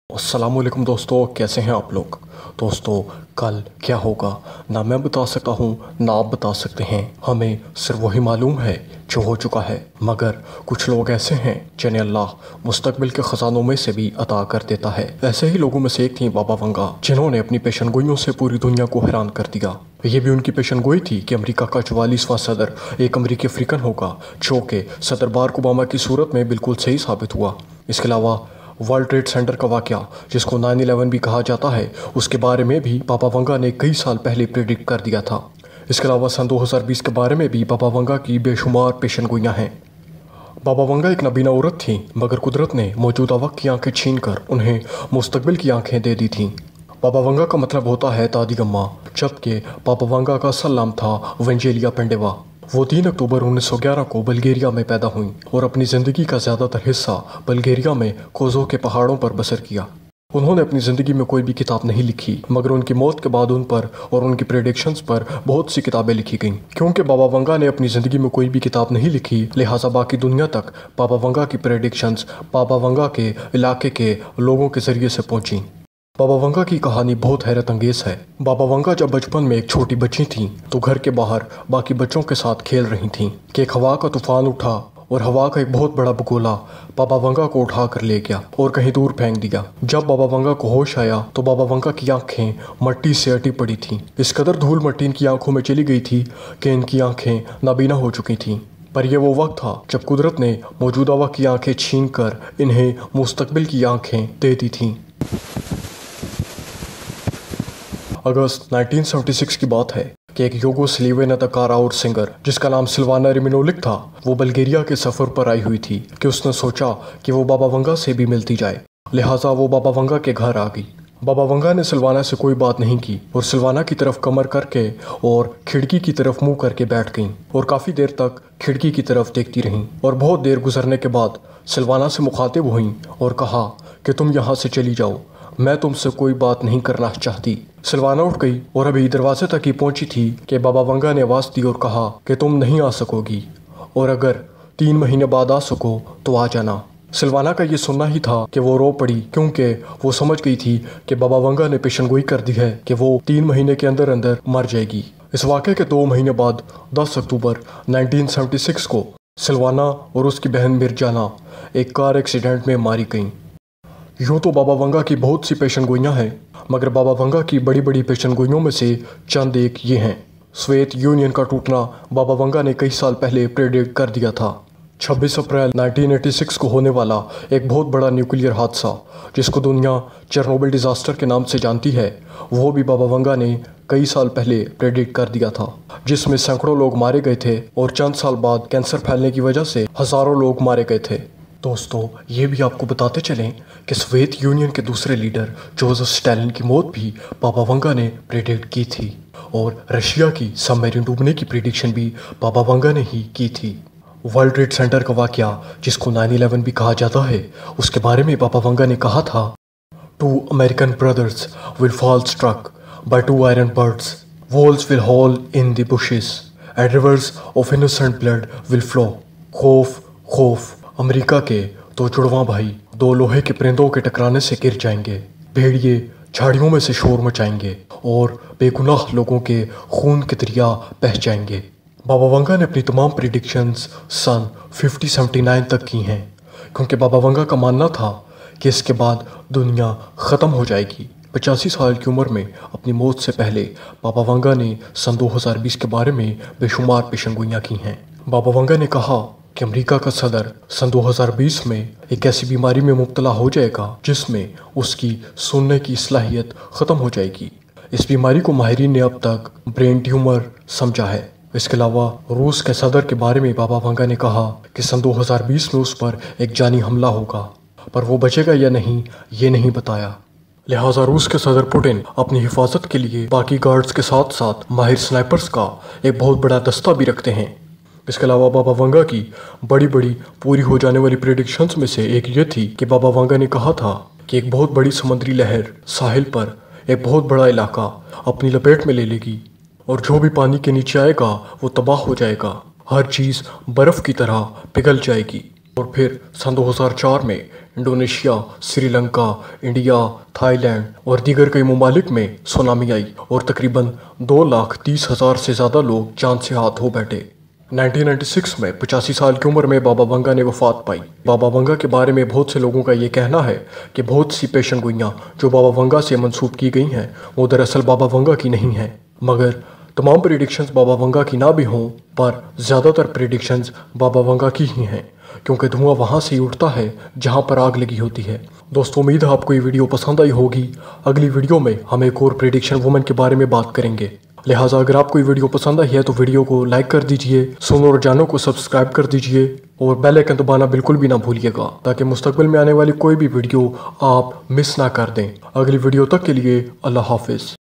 अस्सलामुअलैकुम दोस्तों, कैसे हैं आप लोग। दोस्तों, कल क्या होगा ना मैं बता सकता हूँ ना आप बता सकते हैं। हमें सिर्फ वही मालूम है जो हो चुका है, मगर कुछ लोग ऐसे हैं जिन्हें अल्लाह मुस्तकबिल के ख़जानों में से भी अता कर देता है। ऐसे ही लोगों में से एक थी बाबा वंगा, जिन्होंने अपनी पेशनगोइयों से पूरी दुनिया को हैरान कर दिया। ये भी उनकी पेशनगोई थी कि अमेरिका का 44वां सदर एक अमेरिकी अफ्रीकन होगा, जो कि सदर बाराक ओबामा की सूरत में बिल्कुल सही साबित हुआ। इसके अलावा वर्ल्ड ट्रेड सेंटर का वाक़या, जिसको 9/11 भी कहा जाता है, उसके बारे में भी बाबा वंगा ने कई साल पहले प्रेडिक्ट कर दिया था। इसके अलावा सन 2020 के बारे में भी बाबा वंगा की बेशुमार पेशनगोइयाँ हैं। बाबा वंगा एक नबीना औरत थी, मगर कुदरत ने मौजूदा वक्त की आंखें छीन कर उन्हें मुस्तकबिल की आंखें दे दी थीं। बाबा वंगा का मतलब होता है दादी गम्मा, जबकि बाबा वंगा का असल नाम था वेंजेलिया पेंडेवा। वो 3 अक्टूबर 1911 को बल्गेरिया में पैदा हुई और अपनी ज़िंदगी का ज़्यादातर हिस्सा बल्गेरिया में कोज़ो के पहाड़ों पर बसर किया। उन्होंने अपनी ज़िंदगी में कोई भी किताब नहीं लिखी, मगर उनकी मौत के बाद उन पर और उनकी प्रेडिक्शंस पर बहुत सी किताबें लिखी गईं। क्योंकि बाबा वंगा ने अपनी ज़िंदगी में कोई भी किताब नहीं लिखी, लिहाजा बाकी दुनिया तक बाबा वंगा की प्रेडिक्शंस बाबा वंगा के इलाके के लोगों के ज़रिए से पहुँची। बाबा वंगा की कहानी बहुत हैरत अंगेज है। बाबा वंगा जब बचपन में एक छोटी बच्ची थीं, तो घर के बाहर बाकी बच्चों के साथ खेल रही थीं कि एक हवा का तूफान उठा और हवा का एक बहुत बड़ा बगोला बाबा वंगा को उठा कर ले गया और कहीं दूर फेंक दिया। जब बाबा वंगा को होश आया तो बाबा वंगा की आंखें मट्टी से अटी पड़ी थीं। इस कदर धूल मट्टी इनकी आंखों में चली गई थी कि इनकी आंखें नाबीना हो चुकी थीं। पर यह वो वक्त था जब कुदरत ने मौजूदा वक्त की आंखें छीन कर इन्हें मुस्तकबिल की आंखें दे दी थीं। अगस्त 1976 की बात है कि एक यूगोस्लावियन अदाकारा और सिंगर, जिसका नाम सिल्वाना रिमिनोलिक था, वो बल्गेरिया के सफ़र पर आई हुई थी कि उसने सोचा कि वो बाबा वंगा से भी मिलती जाए। लिहाजा वो बाबा वंगा के घर आ गई। बाबा वंगा ने सिल्वाना से कोई बात नहीं की और सिल्वाना की तरफ कमर करके और खिड़की की तरफ मुंह करके बैठ गईं और काफ़ी देर तक खिड़की की तरफ देखती रहीं। और बहुत देर गुजरने के बाद सिल्वाना से मुखातिब हुईं और कहा कि तुम यहाँ से चली जाओ, मैं तुमसे कोई बात नहीं करना चाहती। सिल्वाना उठ गई और अभी दरवाजे तक ही पहुंची थी कि बाबा वंगा ने आवाज़ दी और कहा कि तुम नहीं आ सकोगी, और अगर 3 महीने बाद आ सको तो आ जाना। सिल्वाना का ये सुनना ही था कि वो रो पड़ी, क्योंकि वो समझ गई थी कि बाबा वंगा ने पेशनगोई कर दी है कि वो 3 महीने के अंदर अंदर मर जाएगी। इस वाक़े के 2 महीने बाद 10 अक्टूबर 1976 को सिल्वाना और उसकी बहन मिर्जाना एक कार एक्सीडेंट में मारी गईं। यूँ तो बाबा वंगा की बहुत सी पेशनगोइयाँ हैं, मगर बाबा वंगा की बड़ी बड़ी पेशनगोइयों में से चंद एक ये हैं। सोवियत यूनियन का टूटना बाबा वंगा ने कई साल पहले प्रेडिक्ट कर दिया था। 26 अप्रैल 1986 को होने वाला एक बहुत बड़ा न्यूक्लियर हादसा, जिसको दुनिया चेरनोबिल डिज़ास्टर के नाम से जानती है, वो भी बाबा वंगा ने कई साल पहले प्रेडिक्ट कर दिया था, जिसमें सैकड़ों लोग मारे गए थे और चंद साल बाद कैंसर फैलने की वजह से हज़ारों लोग मारे गए थे। दोस्तों, ये भी आपको बताते चलें कि सोवियत यूनियन के दूसरे लीडर जोसेफ स्टालिन की मौत भी बाबा वंगा ने प्रेडिक्ट की थी, और रशिया की सबमरीन डूबने की प्रेडिक्शन भी बाबा वंगा ने ही की थी। वर्ल्ड ट्रेड सेंटर का वाक़या, जिसको 9/11 भी कहा जाता है, उसके बारे में बाबा वंगा ने कहा था, 2 American brothers will fall struck by 2 iron birds, walls will hall in the bushes and rivers of innocent blood will flow. खौफ खौफ, अमेरिका के 2 जुड़वां भाई 2 लोहे के परिंदों के टकराने से गिर जाएंगे। भेड़िए झाड़ियों में से शोर मचाएंगे और बेगुनाह लोगों के खून के दरिया बह जाएंगे। बाबा वंगा ने अपनी तमाम प्रेडिक्शंस सन 5079 तक की हैं, क्योंकि बाबा वंगा का मानना था कि इसके बाद दुनिया ख़त्म हो जाएगी। 85 साल की उम्र में अपनी मौत से पहले बाबा वंगा ने सन 2020 के बारे में बेशुमार पेशनगोइयाँ की हैं। बाबा वंगा ने कहा कि अमेरिका का सदर सन 2020 में एक ऐसी बीमारी में मुब्तला हो जाएगा जिसमें उसकी सुनने की सलाहियत ख़त्म हो जाएगी। इस बीमारी को माहिरीन ने अब तक ब्रेन ट्यूमर समझा है। इसके अलावा रूस के सदर के बारे में बाबा वंगा ने कहा कि सन 2020 में उस पर एक जानी हमला होगा, पर वो बचेगा या नहीं ये नहीं बताया। लिहाजा रूस के सदर पुतिन अपनी हिफाजत के लिए बाकी गार्ड्स के साथ साथ माहिर स्नाइपर्स का एक बहुत बड़ा दस्ता भी रखते हैं। इसके अलावा बाबा वंगा की बड़ी बड़ी पूरी हो जाने वाली प्रेडिक्शंस में से एक ये थी कि बाबा वंगा ने कहा था कि एक बहुत बड़ी समुद्री लहर साहिल पर एक बहुत बड़ा इलाका अपनी लपेट में ले लेगी, और जो भी पानी के नीचे आएगा वो तबाह हो जाएगा, हर चीज़ बर्फ़ की तरह पिघल जाएगी। और फिर सन 2004 में इंडोनेशिया, श्रीलंका, इंडिया, थाईलैंड और दीगर कई ममालिक में सुनामी आई और तकरीबन 2,30,000 से ज़्यादा लोग जान से हाथ धो बैठे। 1996 में 85 साल की उम्र में बाबा वंगा ने वफात पाई। बाबा वंगा के बारे में बहुत से लोगों का ये कहना है कि बहुत सी पेशन गोइयाँ जो बाबा वंगा से मंसूब की गई हैं वो दरअसल बाबा वंगा की नहीं हैं। मगर तमाम प्रेडिक्शंस बाबा वंगा की ना भी हों, पर ज़्यादातर प्रेडिक्शंस बाबा वंगा की ही हैं, क्योंकि धुआं वहाँ से ही उठता है जहाँ पर आग लगी होती है। दोस्तों, उम्मीद है आपको ये वीडियो पसंद आई होगी। अगली वीडियो में हम एक और प्रेडिक्शन वुमन के बारे में बात करेंगे। लिहाजा अगर आपको ये वीडियो पसंद आई है तो वीडियो को लाइक कर दीजिए, सुनो और जानो को सब्सक्राइब कर दीजिए और बेल आइकन दबाना बिल्कुल भी ना भूलिएगा, ताकि मुस्तकबिल में आने वाली कोई भी वीडियो आप मिस ना कर दें। अगली वीडियो तक के लिए अल्लाह हाफिज़।